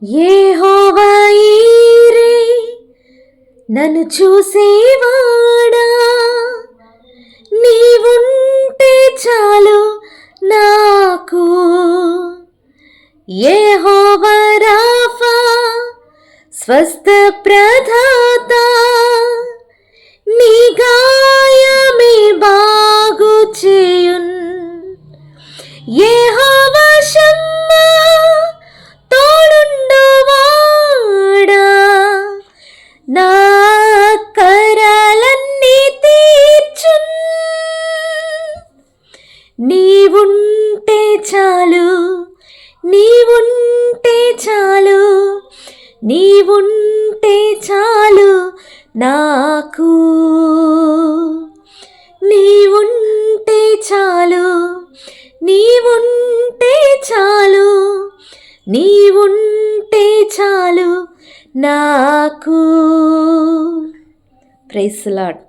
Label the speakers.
Speaker 1: యెహోవా ఈరే నన్ను చూసేవాడా, నీవుంటే చాలు నాకు. యెహోవా రాఫా స్వస్థ ప్రదాత, నీ గాయమే బాగు చేయున్. యెహోవా షమ్మా తోడుండువాడా, నా కరాలన్నీ తీర్చున్. నీవుంటే చాలు, నీవుంటే చాలు, నీవుంటే చాలు నాకు. నీవుంటే చాలు, నీవుంటే చాలు, నీవుంటే చాలు నాకు. Praise the lord.